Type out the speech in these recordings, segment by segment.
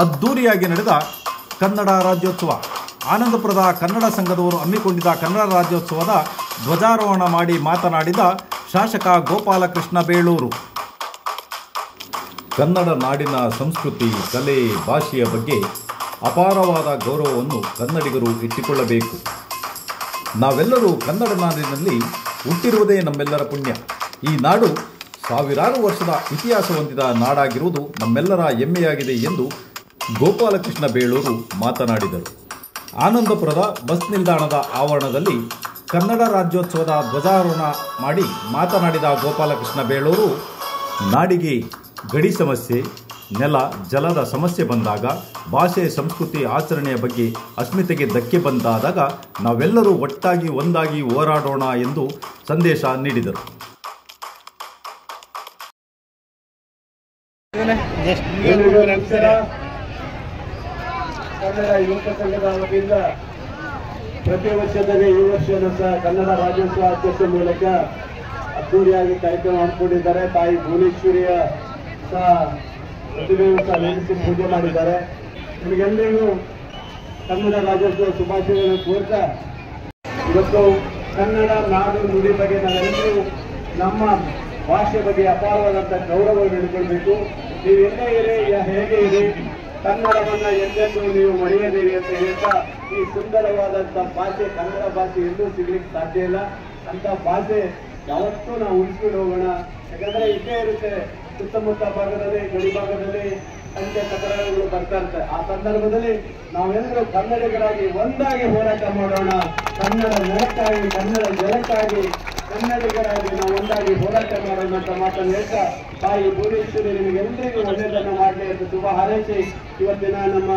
ಅದ್ದೂರಿಯಾಗಿ ನಡೆದ ಕನ್ನಡ ರಾಜ್ಯೋತ್ಸವ. ಆನಂದಪುರದ ಕನ್ನಡ ಸಂಘದವರು ಹಮ್ಮಿಕೊಂಡಿದ್ದ ಕನ್ನಡ ರಾಜ್ಯೋತ್ಸವದ ಧ್ವಜಾರೋಹಣ ಮಾಡಿ ಮಾತನಾಡಿದ ಶಾಸಕ ಗೋಪಾಲಕೃಷ್ಣ ಬೇಳೂರು. ಕನ್ನಡ ನಾಡಿನ ಸಂಸ್ಕೃತಿ, ಕಲೆ, ಭಾಷೆಯ ಬಗ್ಗೆ ಅಪಾರವಾದ ಗೌರವವನ್ನು ಕನ್ನಡಿಗರು ಇಟ್ಟುಕೊಳ್ಳಬೇಕು. ನಾವೆಲ್ಲರೂ ಕನ್ನಡ ನಾಡಿನಲ್ಲಿ ಹುಟ್ಟಿರುವುದೇ ನಮ್ಮೆಲ್ಲರ ಪುಣ್ಯ. ಈ ನಾಡು ಸಾವಿರಾರು ವರ್ಷದ ಇತಿಹಾಸ ಹೊಂದಿದ ನಾಡಾಗಿರುವುದು ನಮ್ಮೆಲ್ಲರ ಹೆಮ್ಮೆಯಾಗಿದೆ ಎಂದು ಗೋಪಾಲಕೃಷ್ಣ ಬೇಳೂರು ಮಾತನಾಡಿದರು. ಆನಂದಪುರದ ಬಸ್ ನಿಲ್ದಾಣದ ಆವರಣದಲ್ಲಿ ಕನ್ನಡ ರಾಜ್ಯೋತ್ಸವದ ಧ್ವಜಾರೋಹಣ ಮಾಡಿ ಮಾತನಾಡಿದ ಗೋಪಾಲಕೃಷ್ಣ ಬೇಳೂರು, ನಾಡಿಗೆ ಗಡಿ ಸಮಸ್ಯೆ, ನೆಲ ಜಲದ ಸಮಸ್ಯೆ ಬಂದಾಗ, ಭಾಷೆ, ಸಂಸ್ಕೃತಿ, ಆಚರಣೆಯ ಬಗ್ಗೆ ಅಸ್ಮಿತೆಗೆ ಧಕ್ಕೆ ಬಂದಾದಾಗ ನಾವೆಲ್ಲರೂ ಒಟ್ಟಾಗಿ ಒಂದಾಗಿ ಹೋರಾಡೋಣ ಎಂದು ಸಂದೇಶ ನೀಡಿದರು. ಕನ್ನಡ ಯುವಕ ಸಂಘದ ವತಿಯಿಂದ ಪ್ರತಿ ವರ್ಷದಲ್ಲಿ ಈ ವರ್ಷನೂ ಸಹ ಕನ್ನಡ ರಾಜ್ಯೋತ್ಸವ ಆಚರಿಸುವ ಮೂಲಕ ಅದ್ದೂರಿಯಾಗಿ ಕಾರ್ಯಕ್ರಮ ಹಮ್ಮಿಕೊಂಡಿದ್ದಾರೆ. ತಾಯಿ ಭುವನೇಶ್ವರಿಯ ಸಹ ಪ್ರತಿಮೆಯನ್ನು ಸಹ ನೆಲೆಸಿ ಪೂಜೆ ಮಾಡಿದ್ದಾರೆ. ನಿಮಗೆಲ್ಲರಿಗೂ ಕನ್ನಡ ರಾಜ್ಯೋತ್ಸವ ಶುಭಾಶಯಗಳನ್ನು ಕೋರ್ತಾ, ಇವತ್ತು ಕನ್ನಡ ನಾಡು ನುಡಿ ಬಗ್ಗೆ ನಾವೆಲ್ಲರೂ ನಮ್ಮ ಭಾಷೆ ಬಗ್ಗೆ ಅಪಾರವಾದಂಥ ಗೌರವವನ್ನು ಹಿಡ್ಕೊಳ್ಬೇಕು. ನೀವು ಎಲ್ಲೇ ಇರಿ, ಹೇಗೆ ಇರಿ, ಕನ್ನಡವನ್ನ ಎಂದೆಂದು ನೀವು ಮರೆಯದಿರಿ ಅಂತ ಹೇಳ್ತಾ, ಈ ಸುಂದರವಾದಂಥ ಭಾಷೆ, ಕನ್ನಡ ಭಾಷೆ ಎಲ್ಲೂ ಸಿಗ್ಲಿಕ್ಕೆ ಸಾಧ್ಯ ಇಲ್ಲ. ಅಂತ ಭಾಷೆ ಯಾವತ್ತೂ ನಾವು ಉಳಿಸ್ಕೊಂಡು ಹೋಗೋಣ. ಯಾಕಂದ್ರೆ ಇದ್ದೇ ಇರುತ್ತೆ, ಸುತ್ತಮುತ್ತ ಭಾಗದಲ್ಲಿ, ಗಡಿ ಭಾಗದಲ್ಲಿ ಅಂತ್ಯ ಕಟ್ಟಡಗಳು ಬರ್ತಾ ಇರುತ್ತೆ. ಆ ಸಂದರ್ಭದಲ್ಲಿ ನಾವೆಲ್ಲರೂ ಕನ್ನಡಿಗರಾಗಿ ಒಂದಾಗಿ ಹೋರಾಟ ಮಾಡೋಣ. ಕನ್ನಡ ನೆಲಕ್ಕಾಗಿ, ಕನ್ನಡ ಜಲಕ್ಕಾಗಿ ಕನ್ನಡಿಗರಾಗಿ ನಾವು ಒಂದಾಗಿ ಹೋರಾಟ ಮಾಡೋಣ ಅಂತ ಮಾತನ್ನು ಹೇಳ್ತಾ, ತಾಯಿ ಭುವನೇಶ್ವರಿ ನಿಮಗೆಲ್ಲರಿಗೂ ಒಳ್ಳೆಯದನ್ನು ಮಾಡಲಿ ಅಂತ ಶುಭ ಹಾರೈಸಿ, ಇವತ್ತಿನ ನಮ್ಮ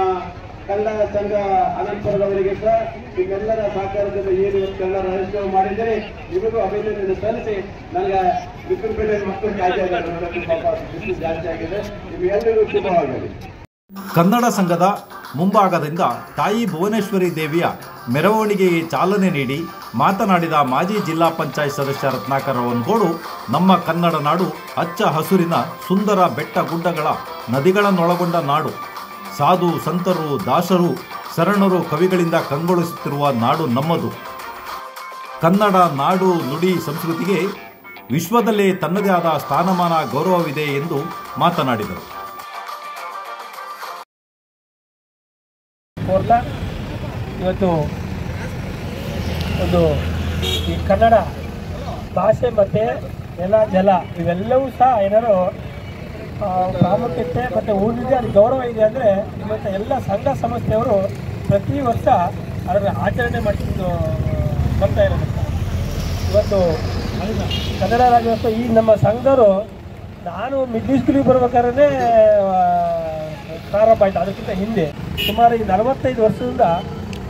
ಕನ್ನಡ ಸಂಘ ಅನಂತಪುರದವರಿಗೆ ಸಹ ನಿಮ್ಮೆಲ್ಲರ ಸಹಕಾರದಿಂದ ಏನು ಕನ್ನಡ ರಾಜ್ಯೋತ್ಸವ ಮಾಡಿದರೆ ನಿಮಗೂ ಅಭಿನಂದನೆ ಸಲ್ಲಿಸಿ, ನನಗೆ ವಿಕ್ರಪೇಟೆ ಮಕ್ಕಳು ಕಾಯ್ದೆ ಬಿಸಿಲು ಜಾಸ್ತಿ ಆಗಿದೆ. ನಿಮಗೆಲ್ಲರಿಗೂ ಶುಭವಾಗಲಿ. ಕನ್ನಡ ಸಂಘದ ಮುಂಭಾಗದಿಂದ ತಾಯಿ ಭುವನೇಶ್ವರಿ ದೇವಿಯ ಮೆರವಣಿಗೆಗೆ ಚಾಲನೆ ನೀಡಿ ಮಾತನಾಡಿದ ಮಾಜಿ ಜಿಲ್ಲಾ ಪಂಚಾಯತ್ ಸದಸ್ಯ ರತ್ನಾಕರ್ ರೋವನ್ಗೋಡು, ನಮ್ಮ ಕನ್ನಡ ನಾಡು ಹಚ್ಚ ಹಸುರಿನ ಸುಂದರ ಬೆಟ್ಟ ಗುಡ್ಡಗಳ ನದಿಗಳನ್ನೊಳಗೊಂಡ ನಾಡು. ಸಾಧು ಸಂತರು, ದಾಸರು, ಶರಣರು, ಕವಿಗಳಿಂದ ಕಂಗೊಳಿಸುತ್ತಿರುವ ನಾಡು ನಮ್ಮದು. ಕನ್ನಡ ನಾಡು, ನುಡಿ, ಸಂಸ್ಕೃತಿಗೆ ವಿಶ್ವದಲ್ಲೇ ತನ್ನದೇ ಆದ ಸ್ಥಾನಮಾನ, ಗೌರವವಿದೆ ಎಂದು ಮಾತನಾಡಿದರು. ಇವತ್ತು ಒಂದು ಈ ಕನ್ನಡ ಭಾಷೆ ಮತ್ತು ನೆಲ ಜಲ ಇವೆಲ್ಲವೂ ಸಹ ಏನಾದ್ರು ಪ್ರಾಮುಖ್ಯತೆ ಮತ್ತು ಉಳಿದಿದೆ, ಅದು ಗೌರವ ಇದೆ ಅಂದರೆ ಇವತ್ತು ಎಲ್ಲ ಸಂಘ ಸಂಸ್ಥೆಯವರು ಪ್ರತಿ ವರ್ಷ ಅದರ ಆಚರಣೆ ಮಾಡ್ಕೊಂಡು ಬರ್ತಾ ಇರೋದಕ್ಕೆ ಇವತ್ತು ಕನ್ನಡ ರಾಜ್ಯೋತ್ಸವ ಈ ನಮ್ಮ ಸಂಘದವರು ನಾನು ಮಿಡ್ಲ್ ಸ್ಕೂಲಿಗೆ ಬರ್ಬೇಕಾದ್ರೆ ಪ್ರಾರಂಭ ಆಯಿತು. ಅದಕ್ಕಿಂತ ಹಿಂದೆ ಸುಮಾರು ಈ 45 ವರ್ಷದಿಂದ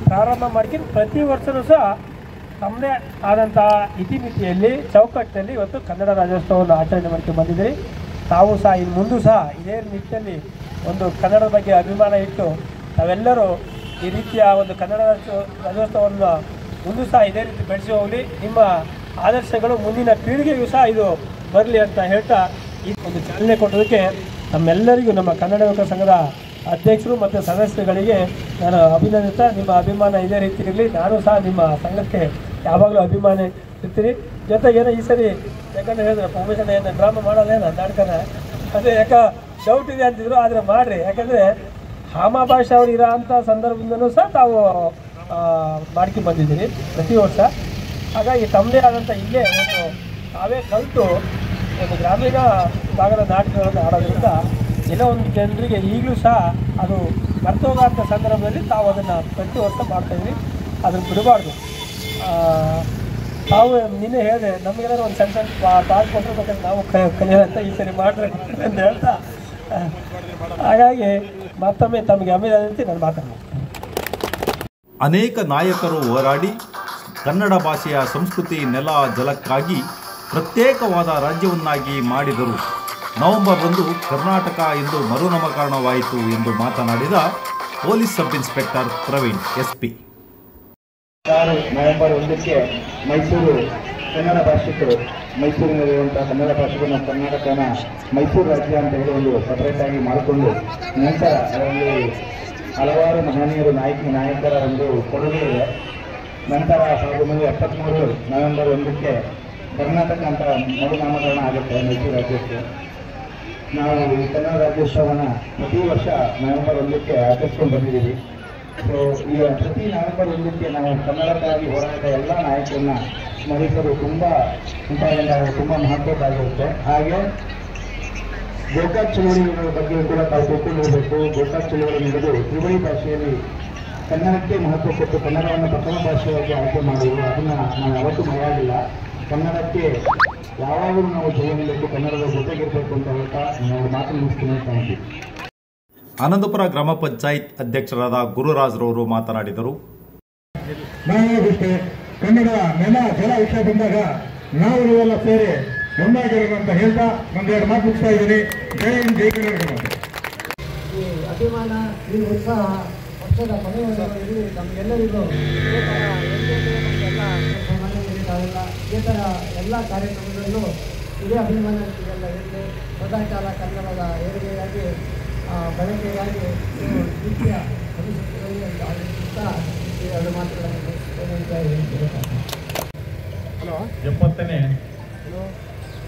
ಪ್ರಾರಂಭ ಮಾಡ್ಕೊಂಡು ಪ್ರತಿ ವರ್ಷವೂ ಸಹ ತಮ್ಮದೇ ಆದಂಥ ಇತಿಮಿತಿಯಲ್ಲಿ, ಚೌಕಟ್ಟಿನಲ್ಲಿ ಇವತ್ತು ಕನ್ನಡ ರಾಜ್ಯೋತ್ಸವವನ್ನು ಆಚರಣೆ ಮಾಡ್ಕೊಂಡು ಬಂದಿದ್ದೀರಿ. ತಾವು ಸಹ ಇನ್ನು ಮುಂದೂ ಸಹ ಇದೇ ನಿಟ್ಟಿನಲ್ಲಿ ಒಂದು ಕನ್ನಡದ ಬಗ್ಗೆ ಅಭಿಮಾನ ಇಟ್ಟು ನಾವೆಲ್ಲರೂ ಈ ರೀತಿಯ ಒಂದು ಕನ್ನಡ ರಾಜ್ಯೋತ್ಸವವನ್ನು ಮುಂದೂ ಸಹ ಇದೇ ರೀತಿ ಬೆಳೆಸಿ ಹೋಗಲಿ. ನಿಮ್ಮ ಆದರ್ಶಗಳು ಮುಂದಿನ ಪೀಳಿಗೆಗೂ ಸಹ ಇದು ಬರಲಿ ಅಂತ ಹೇಳ್ತಾ ಈ ಒಂದು ಚಾಲನೆ ಕೊಟ್ಟೋದಕ್ಕೆ ನಮ್ಮೆಲ್ಲರಿಗೂ, ನಮ್ಮ ಕನ್ನಡ ಯುವಕ ಸಂಘದ ಅಧ್ಯಕ್ಷರು ಮತ್ತು ಸದಸ್ಯರುಗಳಿಗೆ ನಾನು ಅಭಿನಂದಿಸ್ತಾ, ನಿಮ್ಮ ಅಭಿಮಾನ ಇದೇ ರೀತಿ ಇರಲಿ. ನಾನು ಸಹ ನಿಮ್ಮ ಸಂಘಕ್ಕೆ ಯಾವಾಗಲೂ ಅಭಿಮಾನ ಇರ್ತೀನಿ. ಜೊತೆಗೇನೋ ಈ ಸರಿ ಯಾಕಂದರೆ ಹೇಳಿದ್ರೆ ಪ್ರೊಫೆಷನ್ ಏನು ಡ್ರಾಮಾ ಮಾಡೋದೇನೋ ನಾಟಕನ, ಅದೇ ಡೌಟ್ ಇದೆ ಅಂತಿದ್ರು, ಆದರೆ ಮಾಡಿರಿ. ಯಾಕಂದರೆ ಹಾಮ ಭಾಷೆ ಅವ್ರು ಇರೋ ಅಂಥ ಸಂದರ್ಭದಿಂದಲೂ ಸಹ ತಾವು ಮಾಡ್ಕೊಂಡು ಬಂದಿದ್ದೀರಿ ಪ್ರತಿ ವರ್ಷ. ಹಾಗಾಗಿ ತಮ್ಮದೇ ಆದಂಥ ಇಲ್ಲೇ ಒಂದು ತಾವೇ ಕಲಿತು ಒಂದು ಗ್ರಾಮೀಣ ಭಾಗದ ನಾಟಕಗಳನ್ನು ಆಡೋದ್ರಿಂದ ಏನೋ ಒಂದು ಜನರಿಗೆ ಈಗಲೂ ಸಹ ಅದು ಮರ್ತೋಗೋಂಥ ಸಂದರ್ಭದಲ್ಲಿ ತಾವು ಅದನ್ನು ಪ್ರತಿ ವರ್ಷ ಮಾಡ್ತಾಯಿದ್ರಿ. ಅದನ್ನು ಬಿಡಬಾರ್ದು. ತಾವು ನಿನ್ನೆ ಹೇಳಿದೆ, ನಮಗೇನಾದ್ರು ಒಂದು ಸಣ್ಣ ಸಣ್ಣ ಪಾಠ ಕೊಟ್ಟಿರ್ಬೇಕಂದ್ರೆ ನಾವು ಕಲಿಯೋಂಥ ಈ ಸರಿ ಮಾಡ್ರಿ ಅಂತ ಹೇಳ್ತಾ, ಹಾಗಾಗಿ ಮತ್ತೊಮ್ಮೆ ತಮಗೆ ಅಭಿನಂದಿಸಿ ನಾನು ಮಾತಾಡ್ತೀನಿ. ಅನೇಕ ನಾಯಕರು ಹೋರಾಡಿ ಕನ್ನಡ ಭಾಷೆಯ ಸಂಸ್ಕೃತಿ, ನೆಲ ಜಲಕ್ಕಾಗಿ ಪ್ರತ್ಯೇಕವಾದ ರಾಜ್ಯವನ್ನಾಗಿ ಮಾಡಿದರು. ನವೆಂಬರ್ 1 ಕರ್ನಾಟಕ ಎಂದು ಮರುನಾಮಕರಣವಾಯಿತು ಎಂದು ಮಾತನಾಡಿದ police sub inspector Praveen SP. November 1ಕ್ಕೆ ಮೈಸೂರು ಕನ್ನಡ ಭಾಷಿಕರು ಮೈಸೂರಿನಲ್ಲಿರುವಂಥ ಕನ್ನಡ ಭಾಷೆಯನ್ನು ಕರ್ನಾಟಕನ ಮೈಸೂರು ರಾಜ್ಯ ಅಂತ ಹೇಳಿ ಒಂದು ಸಪರೇಟಾಗಿ ಮಾಡಿಕೊಂಡು ನಂತರ ಅದರಲ್ಲಿ ಹಲವಾರು ಮಹನೀಯರು ನಾಯಕರ ಒಂದು ಕೊಡುಗೆ ಇದೆ. ನಂತರ 1973 ನವೆಂಬರ್ 1ಕ್ಕೆ ಕರ್ನಾಟಕ ಅಂತ ಮರುನಾಮಕರಣ ಆಗುತ್ತೆ ಮೈಸೂರು ರಾಜ್ಯಕ್ಕೆ. ನಾವು ಈ ಕನ್ನಡ ರಾಜ್ಯೋತ್ಸವನ ಪ್ರತಿ ವರ್ಷ ನವೆಂಬರ್ 1ಕ್ಕೆ ಆಚರಿಸ್ಕೊಂಡು ಬಂದಿದ್ದೀವಿ. ಸೊ ಈಗ ಪ್ರತಿ ನವೆಂಬರ್ 1ಕ್ಕೆ ನಾವು ಕನ್ನಡಕ್ಕಾಗಿ ಹೋರಾಡಿದ ಎಲ್ಲ ನಾಯಕರನ್ನ ಸ್ಮರಿಸಲು ತುಂಬ ಇಂಪಾರ್ಟೆಂಟ್, ತುಂಬ ಮಹತ್ವದ್ದಾಗಿರುತ್ತೆ. ಹಾಗೆ ಗೋಕಾಕ್ ಚಳುವಳಿಗಳ ಬಗ್ಗೆ ಕೂಡ ತಾವು ತಿಳ್ಕೊಂಡಿರಬೇಕು. ಗೋಕಾಕ್ ಚಳುವಳಿ ನಡೆದು ತ್ರಿವಳಿ ಭಾಷೆಯಲ್ಲಿ ಕನ್ನಡಕ್ಕೆ ಮಹತ್ವ ಕೊಟ್ಟು ಕನ್ನಡವನ್ನು ಪ್ರಥಮ ಭಾಷೆಯಾಗಿ ಆಯ್ಕೆ ಮಾಡುವುದು, ಅದನ್ನು ನಾವು ಯಾವತ್ತೂ ಮರೆಯಾಗಿಲ್ಲ. ಕನ್ನಡಕ್ಕೆ ಯಾವಾಗಲೂ ನಾವು ಜಯ ನೀಡಬೇಕು, ಕನ್ನಡದ ಜೊತೆಗಿರಬೇಕು ಅಂತ ಹೇಳ್ತಾ ನಾವು ಮಾತು ಮುಗಿಸ್ತೀನಿ ಅಂತ ಹೇಳ್ತೀವಿ. ಆನಂದಪುರ ಗ್ರಾಮ ಪಂಚಾಯತ್ ಅಧ್ಯಕ್ಷರಾದ ಗುರುರಾಜ್ರವರು ಮಾತನಾಡಿದರು. ನಾವಾಗುತ್ತೆ ಕನ್ನಡ ನೆಲ ಜಲ ವಿಷಯ ಬಂದಾಗ ನಾವು ನೀವೆಲ್ಲ ಸೇರಿ ಒಂದಾಗಿರೋದು ಅಂತ ಹೇಳ್ತಾ ಒಂದೆರಡು ಮಾತು ಮುಗಿಸ್ತಾ ಇದ್ದೀನಿ. ಜೈ ಹಿಂದ್, ಜೈ ಕನ್ನಡ. ಈ ಅಭಿಮಾನ, ಈ ಉತ್ಸಾಹ ವರ್ಷದ ಕೊನೆಯಲ್ಲಿ ನಮಗೆಲ್ಲರಿಗೂ ಈ ಥರ ಎಲ್ಲ ಕಾರ್ಯಕ್ರಮಗಳಲ್ಲೂ ಇದೇ ಅಭಿಮಾನ ಇದೆಲ್ಲ ಇರಲಿ. ಸದಾಕಾಲ ಕನ್ನಡದ ಏರಿಗೆಯಾಗಿ ಬಳಕೆಗಾಗಿ ನಿತ್ಯ ಭವಿಷ್ಯದಲ್ಲಿ ಅಂತ ಆಲೋಚಿಸ್ತಾ ಈ ಎರಡು ಮಾತುಗಳನ್ನು ಹಲೋ 70ನೇ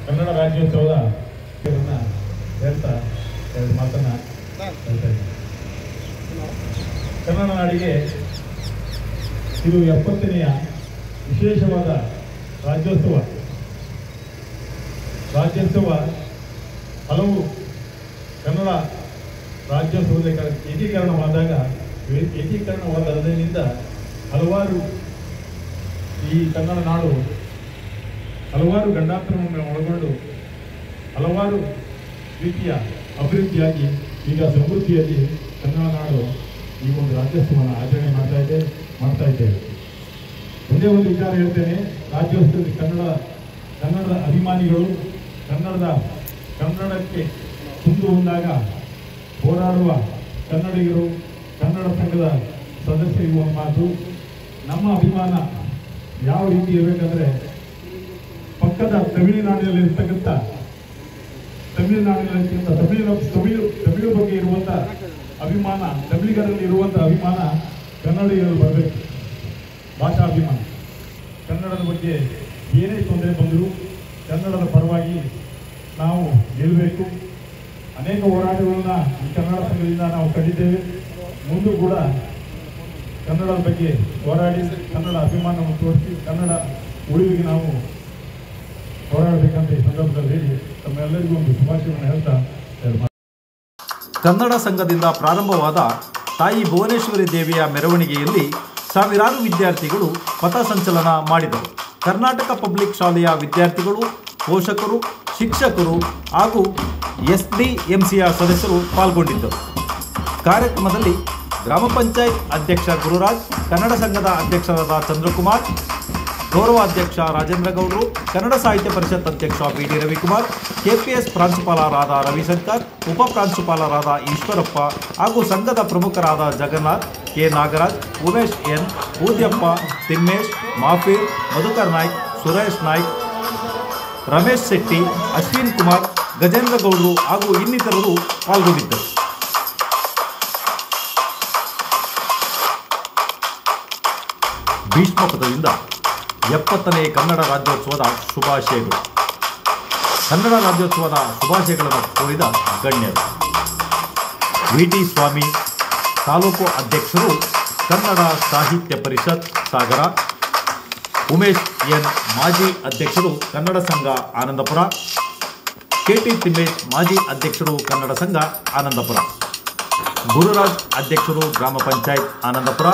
ಕನ್ನಡ ರಾಜ್ಯೋತ್ಸವದ ಹೇಳ್ತಾ ಎರಡು ಮಾತನ್ನ ಹೇಳ್ತಾ ಇದ್ದೀನಿ. ಕನ್ನಡ ನಾಡಿಗೆ ಇದು 70ನೆಯ ವಿಶೇಷವಾದ ರಾಜ್ಯೋತ್ಸವ. ಹಲವು ಕನ್ನಡ ರಾಜ್ಯೋತ್ಸವದ ಏಕೀಕರಣವಾದದಿಂದ ಹಲವಾರು ಈ ಕನ್ನಡ ನಾಡು ಹಲವಾರು ಗಂಡಾಂತರವನ್ನು ಒಳಗೊಂಡು ಹಲವಾರು ರೀತಿಯ ಅಭಿವೃದ್ಧಿಯಾಗಿ ಈಗ ಸಮೃದ್ಧಿಯಲ್ಲಿ ಕನ್ನಡ ನಾಡು ಈ ಒಂದು ರಾಜ್ಯೋತ್ಸವವನ್ನು ಆಚರಣೆ ಮಾಡ್ತಾ ಇದ್ದೇವೆ. ಒಂದೇ ಒಂದು ವಿಚಾರ ಹೇಳ್ತೇನೆ. ರಾಜ್ಯೋತ್ಸವದಲ್ಲಿ ಕನ್ನಡದ ಅಭಿಮಾನಿಗಳು ಕನ್ನಡಕ್ಕೆ ತುಂಡು ಬಂದಾಗ ಹೋರಾಡುವ ಕನ್ನಡಿಗರು, ಕನ್ನಡ ಸಂಘದ ಸದಸ್ಯರಿಗೂ ಒಂದು ಮಾತು, ನಮ್ಮ ಅಭಿಮಾನ ಯಾವ ರೀತಿ ಇರಬೇಕಂದ್ರೆ ಪಕ್ಕದ ತಮಿಳುನಾಡಿನಲ್ಲಿರ್ತಕ್ಕಂಥ ತಮಿಳು ಬಗ್ಗೆ ಇರುವಂಥ ಅಭಿಮಾನ, ತಮಿಳಿಗರಲ್ಲಿ ಇರುವಂಥ ಅಭಿಮಾನ ಕನ್ನಡಿಗರು ಬರಬೇಕು. ಭಾಷಾಭಿಮಾನ, ಕನ್ನಡದ ಬಗ್ಗೆ ಏನೇ ತೊಂದರೆ ಬಂದರೂ ಕನ್ನಡದ ಪರವಾಗಿ ನಾವು ನಿಲ್ಲಬೇಕು. ಅನೇಕ ಹೋರಾಟಗಳನ್ನ ಈ ಕನ್ನಡ ಸಂಘದಿಂದ ನಾವು ಕಂಡಿದ್ದೇವೆ. ಮುಂದೂ ಕೂಡ ಕನ್ನಡದ ಬಗ್ಗೆ ಹೋರಾಡಿ ಕನ್ನಡ ಅಭಿಮಾನವನ್ನು ತೋರಿಸಿ ಕನ್ನಡ ಉಳಿವಿಗೆ ನಾವು ಹೋರಾಡಬೇಕಂತ ಈ ಸಂದರ್ಭದಲ್ಲಿ ತಮ್ಮೆಲ್ಲರಿಗೂ ಒಂದು ಶುಭಾಶಯವನ್ನು ಹೇಳ್ತಾ ಕನ್ನಡ ಸಂಘದಿಂದ ಪ್ರಾರಂಭವಾದ ತಾಯಿ ಭುವನೇಶ್ವರಿ ದೇವಿಯ ಮೆರವಣಿಗೆಯಲ್ಲಿ ಸಾವಿರಾರು ವಿದ್ಯಾರ್ಥಿಗಳು ಪಥಸಂಚಲನ ಮಾಡಿದರು. ಕರ್ನಾಟಕ ಪಬ್ಲಿಕ್ ಶಾಲೆಯ ವಿದ್ಯಾರ್ಥಿಗಳು, ಪೋಷಕರು, ಶಿಕ್ಷಕರು ಹಾಗೂ SDMCಯ ಸದಸ್ಯರು ಪಾಲ್ಗೊಂಡಿದ್ದರು. ಕಾರ್ಯಕ್ರಮದಲ್ಲಿ ಗ್ರಾಮ ಪಂಚಾಯತ್ ಅಧ್ಯಕ್ಷ ಗುರುರಾಜ್, ಕನ್ನಡ ಸಂಘದ ಅಧ್ಯಕ್ಷರಾದ ಚಂದ್ರಕುಮಾರ್, ಗೌರವಾಧ್ಯಕ್ಷ ರಾಜೇಂದ್ರ ಗೌಡರು, ಕನ್ನಡ ಸಾಹಿತ್ಯ ಪರಿಷತ್ ಅಧ್ಯಕ್ಷ BD ರವಿಕುಮಾರ್, KPS ಪ್ರಾಂಶುಪಾಲರಾದ ರವಿಶಂಕರ್, ಉಪ ಪ್ರಾಂಶುಪಾಲರಾದ ಈಶ್ವರಪ್ಪ ಹಾಗೂ ಸಂಘದ ಪ್ರಮುಖರಾದ ಜಗನ್ನಾಥ್, K ನಾಗರಾಜ್, ಉಮೇಶ್ N, ಊದ್ಯಪ್ಪ, ತಿಮ್ಮೇಶ್, ಮಾಫೀರ್, ಮಧುಕರ್ ನಾಯ್ಕ್, ಸುರೇಶ್ ನಾಯ್ಕ್, ರಮೇಶ್ ಶೆಟ್ಟಿ, ಅಶ್ವಿನ್ ಕುಮಾರ್, ಗಜೇಂದ್ರ ಗೌಡರು ಹಾಗೂ ಇನ್ನಿತರರು ಪಾಲ್ಗೊಂಡಿದ್ದರು. ಭೀಷ್ಮ ಪದದಿಂದ 70ನೇ ಕನ್ನಡ ರಾಜ್ಯೋತ್ಸವದ ಶುಭಾಶಯಗಳು. ಕನ್ನಡ ರಾಜ್ಯೋತ್ಸವದ ಶುಭಾಶಯಗಳನ್ನು ಕೋರಿದ ಗಣ್ಯರು: VT ಸ್ವಾಮಿ, ತಾಲೂಕು ಅಧ್ಯಕ್ಷರು, ಕನ್ನಡ ಸಾಹಿತ್ಯ ಪರಿಷತ್ ಸಾಗರ; ಉಮೇಶ್ N, ಮಾಜಿ ಅಧ್ಯಕ್ಷರು, ಕನ್ನಡ ಸಂಘ ಆನಂದಪುರ; KT ತಿಮ್ಮೇಶ್, ಮಾಜಿ ಅಧ್ಯಕ್ಷರು, ಕನ್ನಡ ಸಂಘ ಆನಂದಪುರ; ಗುರುರಾಜ್, ಅಧ್ಯಕ್ಷರು, ಗ್ರಾಮ ಪಂಚಾಯತ್ ಆನಂದಪುರ;